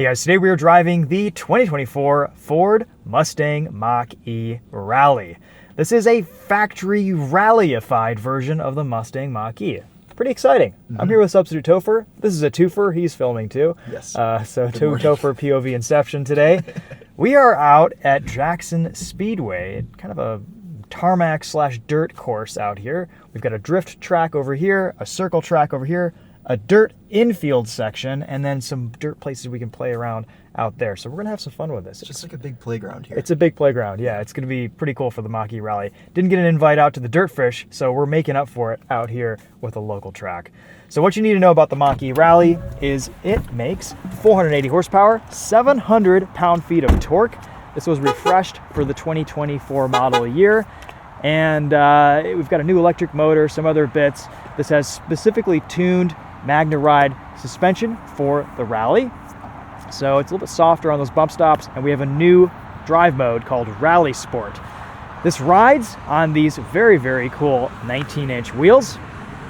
Hey guys, today we are driving the 2024 Ford Mustang Mach-E Rally. This is a factory rallyified version of the Mustang Mach-E. Pretty exciting. I'm here with Substitute Topher. This is a twofer. He's filming too. Yes. So Topher POV Inception today. We are out at Jackson Speedway, kind of a tarmac / dirt course out here. We've got a drift track over here, a circle track over here, a dirt infield section, and then some dirt places we can play around out there. So we're going to have some fun with this. It's just like a big playground here. It's a big playground, yeah. It's going to be pretty cool for the Mach-E Rally. Didn't get an invite out to the Dirtfish, so we're making up for it out here with a local track. So what you need to know about the Mach-E Rally is it makes 480 horsepower, 700 pound-feet of torque. This was refreshed for the 2024 model year. And we've got a new electric motor, some other bits. This has specifically tuned Magneride suspension for the Rally. So it's a little bit softer on those bump stops, and we have a new drive mode called RallySport. This rides on these very, very cool 19-inch wheels,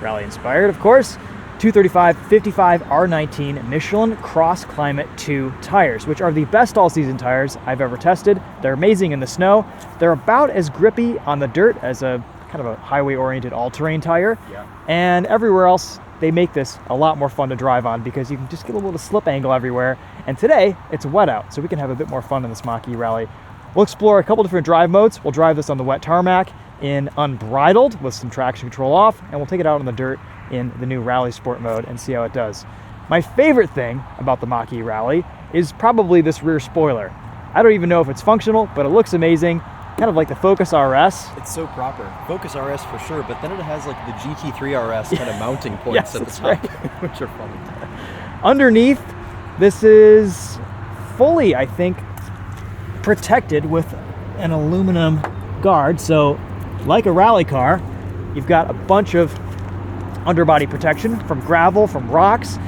Rally inspired, of course, 235/55 R19 Michelin Crossclimate 2 tires, which are the best all-season tires I've ever tested. They're amazing in the snow. They're about as grippy on the dirt as a kind of a highway-oriented all-terrain tire. Yeah. And everywhere else, they make this a lot more fun to drive on because you can just get a little slip angle everywhere. And today, it's wet out, so we can have a bit more fun in this Mach-E Rally. We'll explore a couple different drive modes. We'll drive this on the wet tarmac in unbridled with some traction control off, and we'll take it out on the dirt in the new RallySport mode and see how it does. My favorite thing about the Mach-E Rally is probably this rear spoiler. I don't even know if it's functional, but it looks amazing. Kind of like the Focus RS. It's so proper. Focus RS for sure, but then it has like the GT3 RS kind of mounting points Yes, at the that's top, right. which are funny. Underneath, this is fully, I think, protected with an aluminum guard. So, like a rally car, you've got a bunch of underbody protection from gravel, from rocks.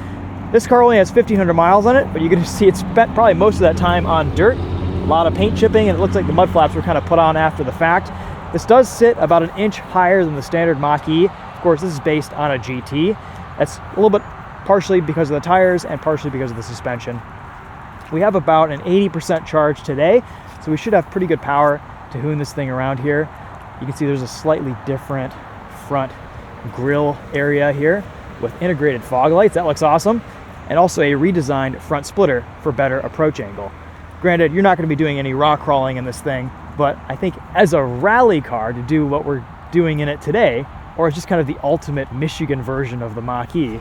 This car only has 1,500 miles on it, but you can see it spent probably most of that time on dirt. A lot of paint chipping, and it looks like the mud flaps were kind of put on after the fact. This does sit about an inch higher than the standard Mach-E. Of course, this is based on a GT. That's a little bit partially because of the tires and partially because of the suspension. We have about an 80% charge today, so we should have pretty good power to hoon this thing around here. You can see there's a slightly different front grille area here with integrated fog lights. That looks awesome. And also a redesigned front splitter for better approach angle. Granted, you're not going to be doing any rock crawling in this thing, but I think as a rally car to do what we're doing in it today, or it's just kind of the ultimate Michigan version of the Mach-E,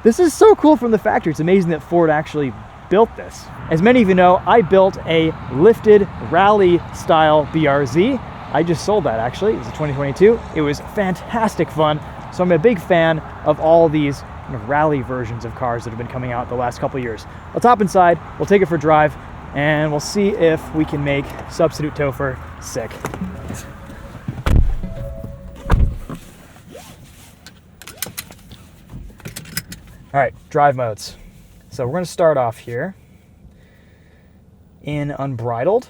this is so cool from the factory. It's amazing that Ford actually built this. As many of you know, I built a lifted rally style BRZ. I just sold that actually. It's a 2022. It was fantastic fun. So I'm a big fan of all these kind of rally versions of cars that have been coming out the last couple of years. Let's hop inside, we'll take it for a drive, and we'll see if we can make Substitute Topher sick. All right, drive modes. So we're going to start off here in unbridled.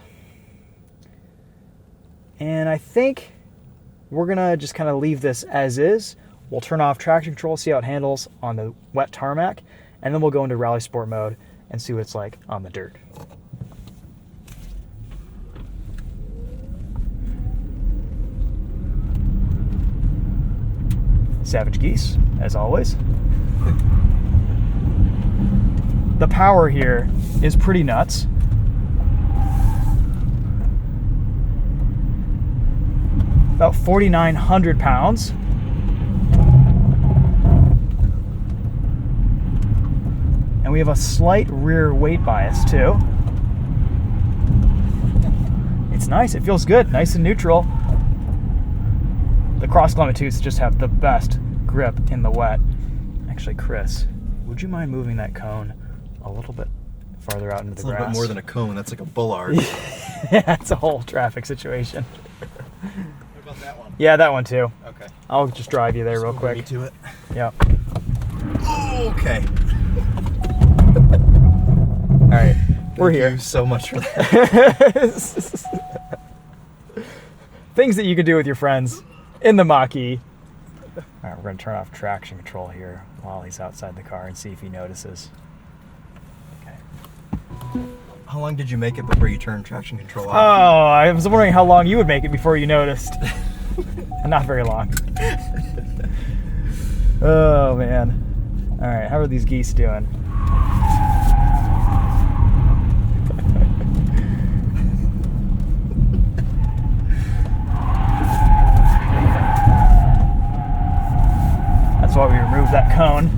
And I think we're going to just kind of leave this as is. We'll turn off traction control, see how it handles on the wet tarmac, and then we'll go into RallySport mode and see what it's like on the dirt. Savage geese, as always. The power here is pretty nuts. About 4,900 pounds. And we have a slight rear weight bias too. It's nice, it feels good, nice and neutral. The Crossclimate 2s just have the best grip in the wet. Actually, Chris, would you mind moving that cone a little bit farther out into the grass? It's a little bit more than a cone, that's like a bullard. Yeah, it's a whole traffic situation. What about that one? Yeah, that one too. Okay. I'll just drive you there Just real quick. Me to it. Yep. Okay. All right, we're here. Thank you so much for that. Things that you can do with your friends in the Mach-E. All right, we're going to turn off traction control here while he's outside the car and see if he notices. Okay. How long did you make it before you turned traction control Oh, off? I was wondering how long you would make it before you noticed. Not very long. Oh, man. All right, how are these geese doing? That's why we removed that cone.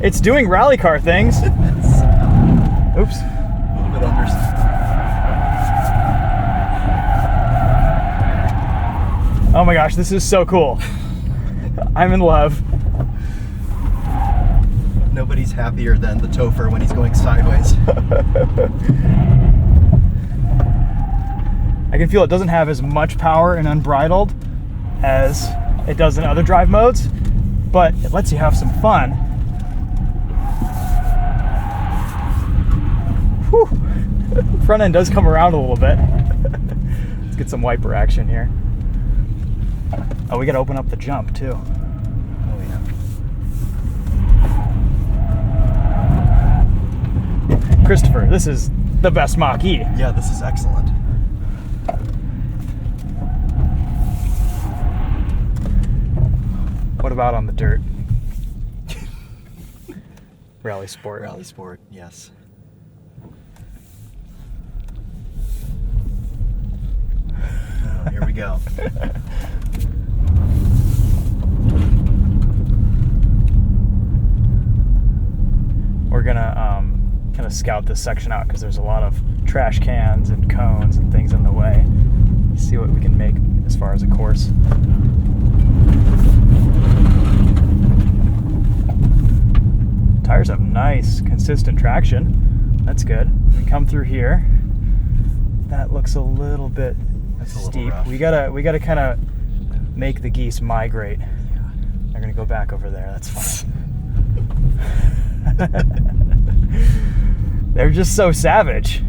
It's doing rally car things. Oops. A little bit under. Oh my gosh, this is so cool. I'm in love. Nobody's happier than the TheTopher when he's going sideways. I can feel it doesn't have as much power in unbridled as it does in other drive modes, but it lets you have some fun. Whew. Front end does come around a little bit. Let's get some wiper action here. Oh, we gotta open up the jump too. Oh yeah. Christopher, this is the best Mach-E. Yeah, this is excellent. What about on the dirt? RallySport. RallySport, yes. Oh, here we go. We're gonna kind of scout this section out because there's a lot of trash cans and cones and things in the way. See what we can make as far as a course. Tires have nice, consistent traction. That's good. We come through here. That looks a little bit steep. Rough. We gotta kind of make the geese migrate. Yeah. They're gonna go back over there. That's fine. They're just so savage.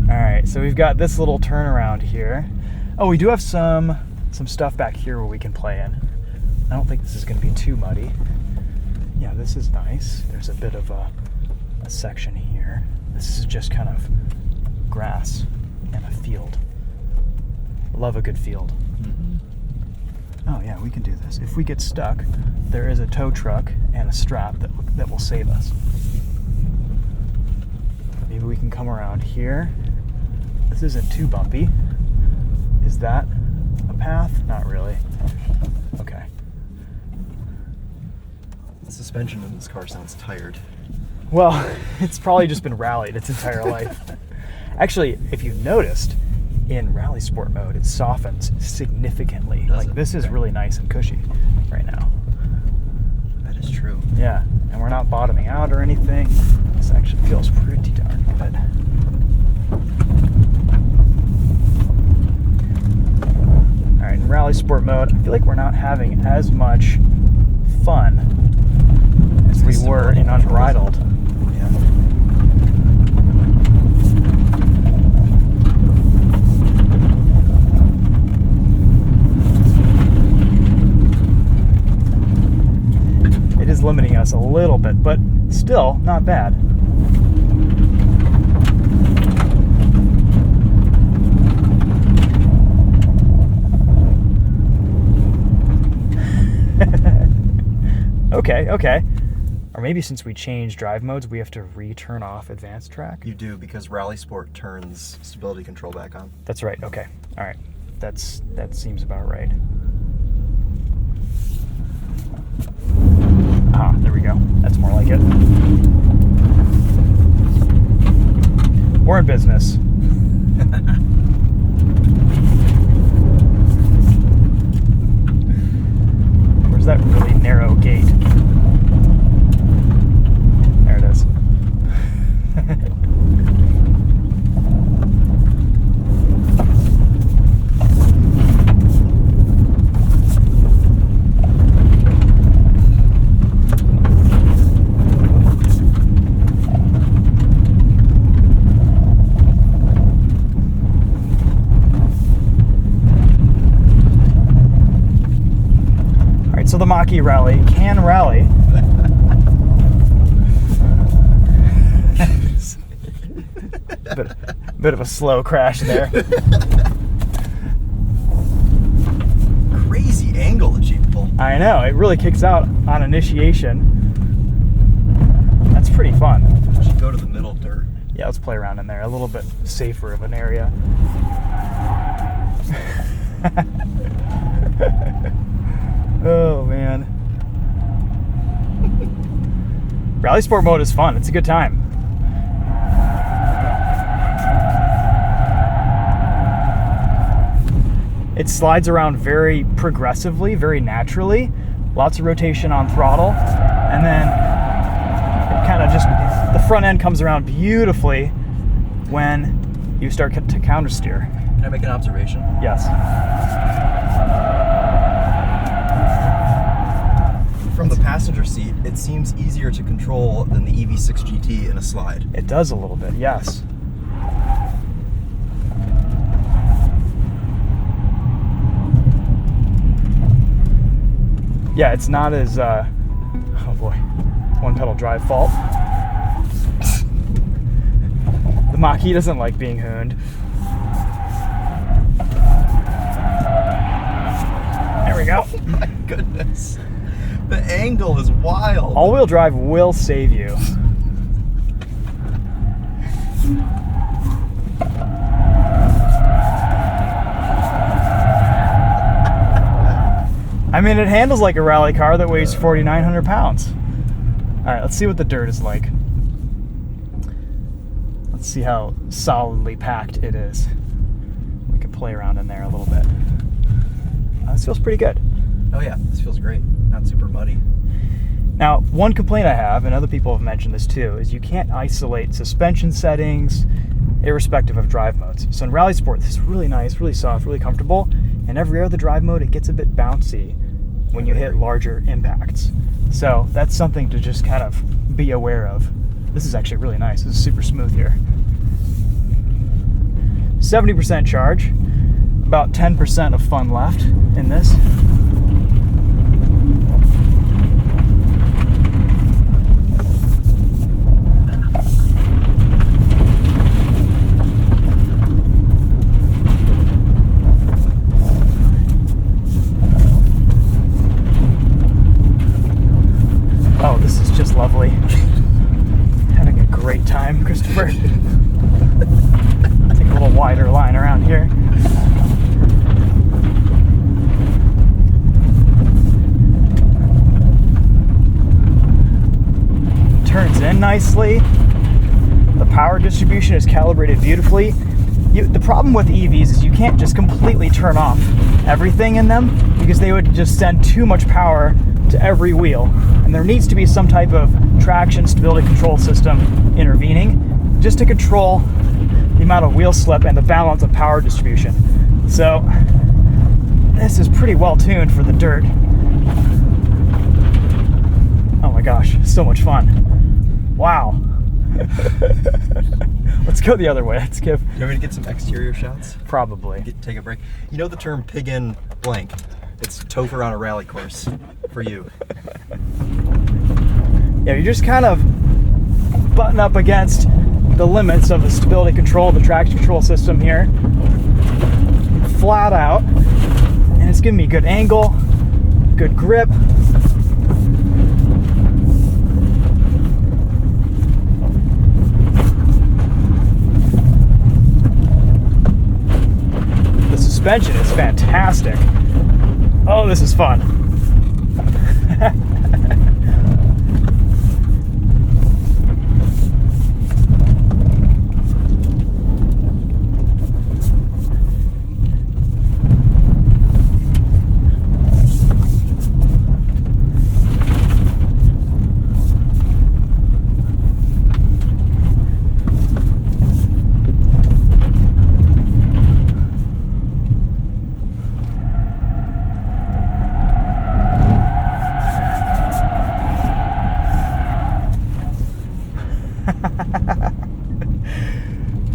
All right, so we've got this little turnaround here. Oh, we do have some stuff back here where we can play in. I don't think this is going to be too muddy. Yeah, this is nice. There's a bit of a section here. This is just kind of grass and a field. Love a good field. Oh yeah, we can do this. If we get stuck, there is a tow truck and a strap that will save us. Maybe we can come around here. This isn't too bumpy. Is that a path? Not really. Okay. The suspension in this car sounds tired. Well, it's probably just been rallied its entire life. Actually, if you've noticed, in RallySport mode, it softens significantly. Does like it? this is Okay. really nice and cushy right now. That is true. Yeah, and we're not bottoming out or anything. This actually feels pretty darn good. All right, in RallySport mode, I feel like we're not having as much fun as we were in Unbridled. Yeah. It is limiting us a little bit, but still not bad. Okay. Or maybe since we changed drive modes, we have to re-turn off advanced track. You do, because RallySport turns stability control back on. That's right. Okay. All right. That seems about right. Ah, there we go. That's more like it. We're in business. Where's that really narrow gate? There it is. the Mach-E rally can rally. Bit of a slow crash there. Crazy angle achievable. I know, it really kicks out on initiation. That's pretty fun. We should go to the middle dirt. Yeah, let's play around in there. A little bit safer of an area. Oh, man. RallySport mode is fun. It's a good time. It slides around very progressively, very naturally. Lots of rotation on throttle. And then it kind of just, the front end comes around beautifully when you start to counter steer. Can I make an observation? Yes. From the passenger seat, it seems easier to control than the EV6 GT in a slide. It does a little bit, yes. Yeah, it's not as, oh boy, one pedal drive fault. The Mach-E doesn't like being hooned. There we go. Oh my goodness. The angle is wild. All-wheel drive will save you. I mean, it handles like a rally car that weighs 4,900 pounds. All right, let's see what the dirt is like. Let's see how solidly packed it is. We can play around in there a little bit. This feels pretty good. Oh yeah, this feels great. Not super muddy. Now, one complaint I have, and other people have mentioned this too, is you can't isolate suspension settings irrespective of drive modes. So in RallySport, this is really nice, really soft, really comfortable. In every other drive mode, it gets a bit bouncy when you hit larger impacts. So that's something to just kind of be aware of. This is actually really nice. This is super smooth here. 70% charge, about 10% of fun left in this. Oh, this is just lovely. Having a great time, Christopher. Take a little wider line around here. Turns in nicely. The power distribution is calibrated beautifully. The problem with EVs is you can't just completely turn off everything in them because they would just send too much power to every wheel. And there needs to be some type of traction stability control system intervening just to control the amount of wheel slip and the balance of power distribution. So this is pretty well tuned for the dirt. Oh my gosh, so much fun. Wow. Let's go the other way. Let's give. You want me to get some exterior shots? Probably. Take a break. You know the term pig in blank? It's TOPher on a rally course for you. Yeah, you just kind of button up against the limits of the stability control, the traction control system here. Flat out. And it's giving me good angle, good grip. The suspension is fantastic. Oh, this is fun.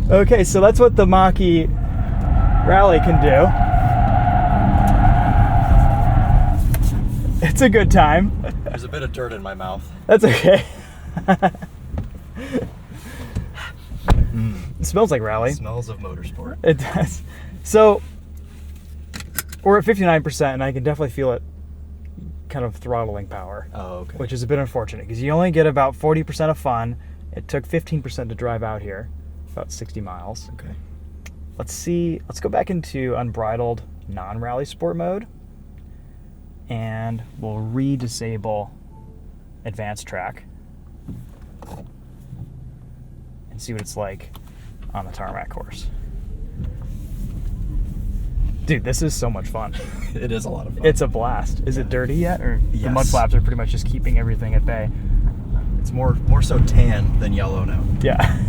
Okay, so that's what the Mach-E Rally can do. It's a good time. There's a bit of dirt in my mouth. That's okay. It smells like rally. It smells of motorsport. It does. So we're at 59%, and I can definitely feel it kind of throttling power. Oh, okay. Which is a bit unfortunate because you only get about 40% of fun. It took 15% to drive out here, about 60 miles. Okay. Let's go back into unbridled non-rally sport mode, and we'll re-disable advanced track and see what it's like on the tarmac course. Dude, this is so much fun. It is a lot of fun. It's a blast. Is it dirty yet? Or Yes. the mud flaps are pretty much just keeping everything at bay? It's more so tan than yellow now. Yeah.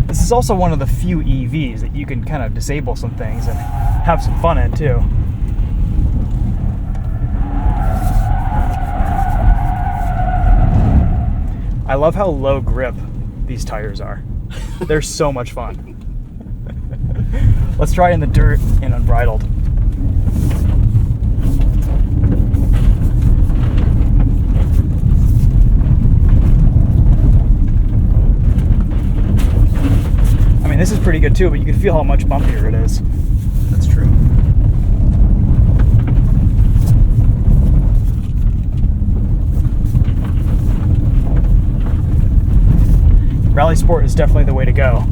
This is also one of the few EVs that you can kind of disable some things and have some fun in too. I love how low grip these tires are. They're so much fun. Let's try in the dirt and unbridled. I mean, this is pretty good too, but you can feel how much bumpier it is. That's true. RallySport is definitely the way to go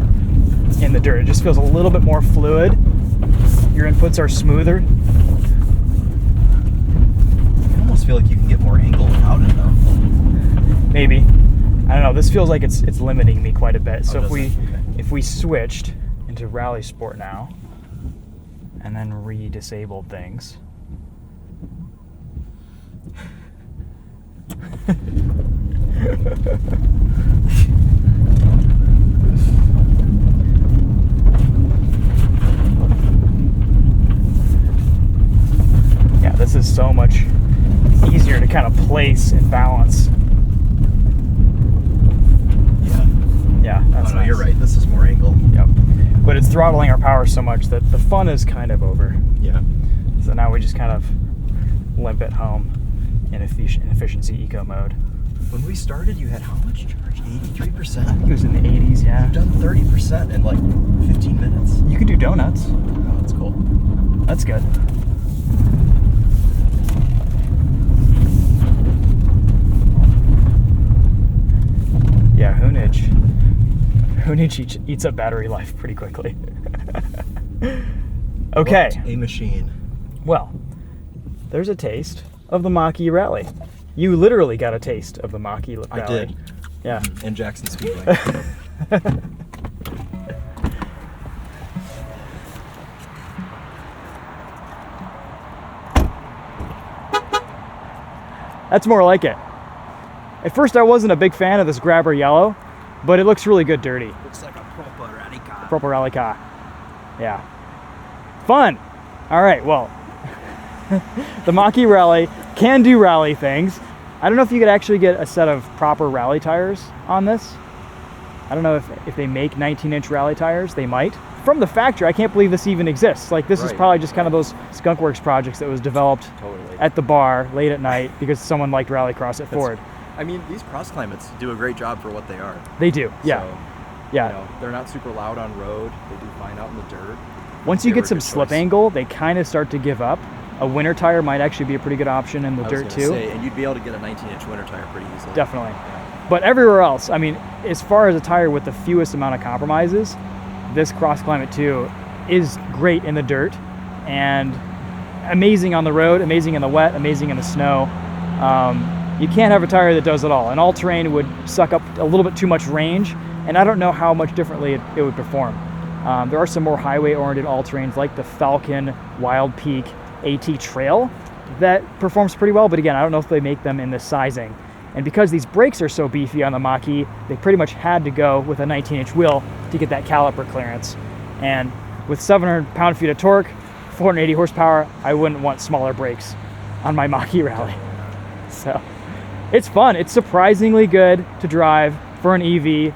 in the dirt. It just feels a little bit more fluid. Your inputs are smoother. I almost feel like you can get more angle without it though. Maybe. I don't know. This feels like it's limiting me quite a bit. So if we switched into RallySport now and then re-disabled things. Yeah, this is so much easier to kind of place and balance. Yeah, that's Oh no, nice. you're right. This is more angle. Yep. But it's throttling our power so much that the fun is kind of over. Yeah. So now we just kind of limp it home in efficiency eco mode. When we started, you had how much charge? 83%? I think it was in the 80s, yeah. You've done 30% in like 15 minutes. You can do donuts. Oh, that's cool. That's good. Yeah, Hoonage eats up battery life pretty quickly. Okay. What a machine. Well, there's a taste of the Mach-E Rally. You literally got a taste of the Mach-E Rally. I did. Yeah. And Jackson Speedway. That's more like it. At first I wasn't a big fan of this grabber yellow, but it looks really good dirty. Looks like a proper rally car. Proper rally car. Yeah. Fun. All right, well, the Mach-E Rally can do rally things. I don't know if you could actually get a set of proper rally tires on this. I don't know if they make 19-inch rally tires. They might. From the factory, I can't believe this even exists. Like, this is probably just kind of those skunkworks projects that was developed at the bar late at night because someone liked Rallycross at Ford. I mean, these Crossclimates do a great job for what they are. They do, yeah. So, yeah. You know, they're not super loud on road. They do fine out in the dirt. Once you get some slip angle, they kind of start to give up. A winter tire might actually be a pretty good option in the dirt too. Say, and you'd be able to get a 19-inch winter tire pretty easily. Definitely. Yeah. But everywhere else, I mean, as far as a tire with the fewest amount of compromises, this Crossclimate 2 is great in the dirt and amazing on the road, amazing in the wet, amazing in the snow. You can't have a tire that does it all. An all-terrain would suck up a little bit too much range, and I don't know how much differently it would perform. There are some more highway-oriented all-terrains like the Falcon Wild Peak AT Trail that performs pretty well, but again, I don't know if they make them in this sizing. And because these brakes are so beefy on the Mach-E, they pretty much had to go with a 19-inch wheel to get that caliper clearance. And with 700 pound-feet of torque, 480 horsepower, I wouldn't want smaller brakes on my Mach-E Rally. So it's fun. It's surprisingly good to drive for an EV.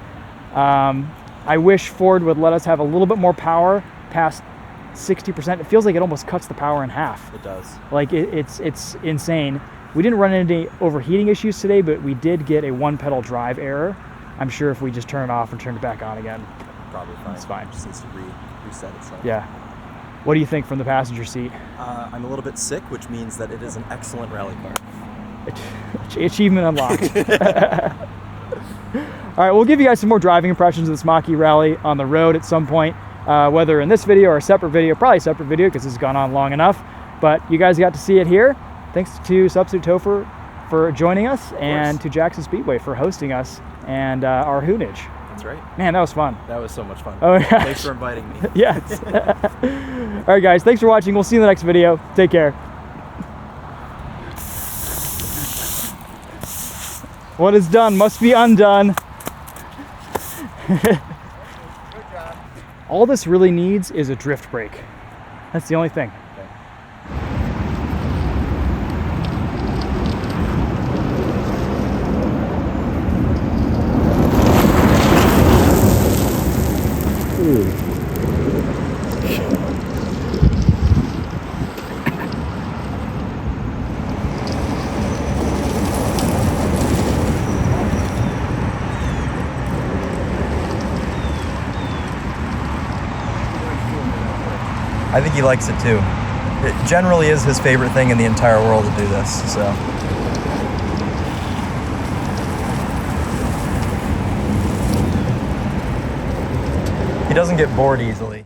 I wish Ford would let us have a little bit more power past 60%. It feels like it almost cuts the power in half. It does. Like it's insane. We didn't run into any overheating issues today, but we did get a one pedal drive error. I'm sure if we just turn it off and turn it back on again, Probably fine. it's fine. It just needs to reset itself. Yeah. What do you think from the passenger seat? I'm a little bit sick, which means that it is an excellent rally car. Achievement unlocked. All right, we'll give you guys some more driving impressions of this Mach-E Rally on the road at some point, whether in this video or a separate video, probably a separate video because this has gone on long enough. But you guys got to see it here. Thanks to Substitute Topher for joining us, and to Jackson Speedway for hosting us, and our Hoonage. That's right. Man, that was fun. That was so much fun. Oh, yeah. Thanks for inviting me. Yes. All right, guys, thanks for watching. We'll see you in the next video. Take care. What is done must be undone. Good job. All this really needs is a drift brake. That's the only thing. I think he likes it too. It generally is his favorite thing in the entire world to do this, so. He doesn't get bored easily.